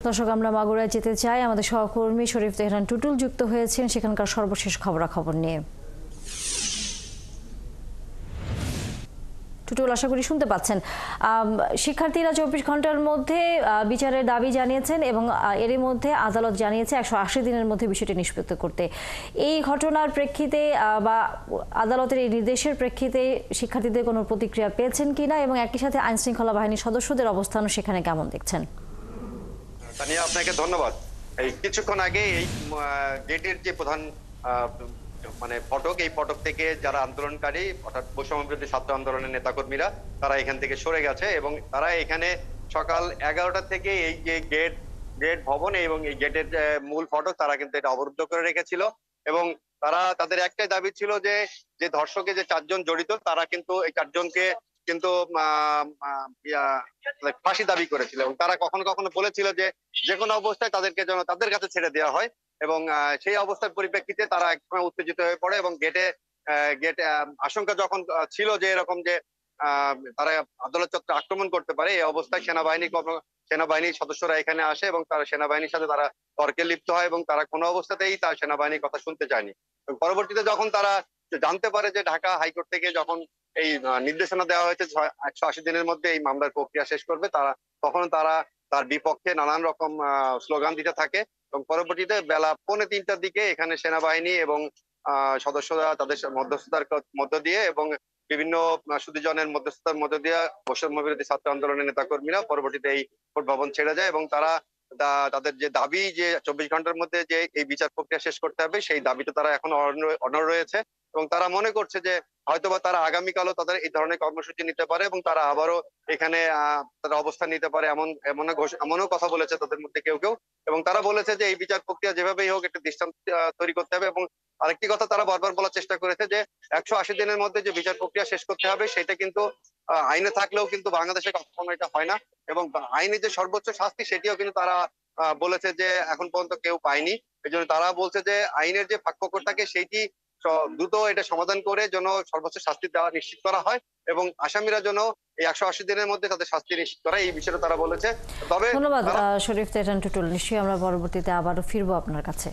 দর্শক, আমরা মাগুরায় যেতে চাই। আমাদের সহকর্মী শরীফ তেহরান টুটুল যুক্ত হয়েছেন সেখানকার সর্বশেষ খবরাখবর নিয়ে। টুটুল, আশা করি শুনতে পাচ্ছেন। শিক্ষার্থীরা 24 ঘন্টার মধ্যে বিচারের দাবি জানিয়েছেন এবং এরই মধ্যে আদালত জানিয়েছে 180 দিনের মধ্যে বিষয়টি নিষ্পত্তি করতে। এই ঘটনার প্রেক্ষিতে বা আদালতের এই নির্দেশের প্রেক্ষিতে শিক্ষার্থীদের কোনো প্রতিক্রিয়া পেয়েছেন কিনা এবং একই সাথে আইনশৃঙ্খলা বাহিনীর সদস্যদের অবস্থানও সেখানে কেমন দেখছেন? তানিয়া, আপনাকে ধন্যবাদ। এই কিছুক্ষণ আগে এই গেটের যে প্রধান ফটক, এই ফটক থেকে যারা আন্দোলনকারী অর্থাৎ বৈষম্য বিরোধী ছাত্র আন্দোলনের নেতাকর্মীরা তারা এখান থেকে সরে গেছে এবং তারা এখানে সকাল 11টা থেকে এই যে গেট ভবন এবং এই গেটের মূল ফটক তারা কিন্তু এটা অবরুদ্ধ করে রেখেছিল এবং তারা তাদের একটাই দাবি ছিল যে ধর্ষকে যে 4 জন জড়িত তারা কিন্তু এই 4 জনকে কিন্তু ফাঁসি দাবি করেছিল এবং তারা কখনো কখনো বলেছিল যে কোনো অবস্থায় তাদেরকে যেন তাদের কাছে ছেড়ে দেওয়া হয় এবং সেই অবস্থার পরিপ্রেক্ষিতে তারা একসময় উত্তেজিত হয়ে পড়ে এবং গেটে আশঙ্কা যখন ছিল যে এরকম যে তারা আদালত চত্বর আক্রমণ করতে পারে, এই অবস্থায় সেনাবাহিনীর সদস্যরা এখানে আসে এবং তারা সেনাবাহিনীর সাথে তারা তর্কে লিপ্ত হয় এবং তারা কোনো অবস্থাতেই তার সেনাবাহিনীর কথা শুনতে চায়নি। পরবর্তীতে যখন তারা জানতে পারে যে ঢাকা হাইকোর্ট থেকে যখন এই নির্দেশনা দেওয়া হয়েছে 180 দিনের মধ্যে এই মামলার প্রক্রিয়া শেষ করবে, তখন তারা তার বিপক্ষে নানান রকম স্লোগান দিতে থাকে এবং পরবর্তীতে বেলা 2:45টার দিকে এখানে সেনাবাহিনী এবং সদস্যরা তাদের মধ্যস্থতার মধ্য দিয়ে এবং বিভিন্ন সুধীজনের মধ্যস্থতার মধ্য দিয়ে বৈষম্য বিরোধী ছাত্র আন্দোলনের নেতাকর্মীরা পরবর্তীতে এই কোর্ট ভবন ছেড়ে যায় এবং তারা তাদের যে দাবি যে 24 ঘন্টার মধ্যে যে এই বিচার প্রক্রিয়া শেষ করতে হবে সেই দাবিতে তারা এখন অনড় রয়েছে এবং তারা মনে করছে যে হয়তোবা তারা আগামীকালও তাদের এই ধরনের কর্মসূচি নিতে পারে এবং তারা আবারও এখানে তারা অবস্থান নিতে পারে এমনও কথা বলেছে তাদের মধ্যে কেউ কেউ এবং তারা বলেছে যে এই বিচার প্রক্রিয়া যেভাবেই হোক একটা দৃষ্টান্ত তৈরি করতে হবে এবং আরেকটি কথা তারা বারবার বলার চেষ্টা করেছে যে 180 দিনের মধ্যে যে বিচার প্রক্রিয়া শেষ করতে হবে সেটা কিন্তু আইনে থাকলেও কিন্তু বাংলাদেশে কখনো এটা হয় না এবং আইনে যে সর্বোচ্চ শাস্তি সেটিও কিন্তু তারা বলেছে যে এখন পর্যন্ত কেউ পায়নি। এই জন্য তারা বলছে যে আইনের যে ফাঁকফোকরটাকে সেইটি দ্রুত এটা সমাধান করে যেন সর্বোচ্চ শাস্তি দেওয়া নিশ্চিত করা হয় এবং আসামিরা যেন এই 180 দিনের মধ্যে তাদের শাস্তি নিশ্চিত করা, এই বিষয়টা তারা বলেছে। তবে ধন্যবাদ শরীফ তেহরান টুটুল। নিশ্চয়ই আমরা পরবর্তীতে আবারও ফিরবো আপনার কাছে।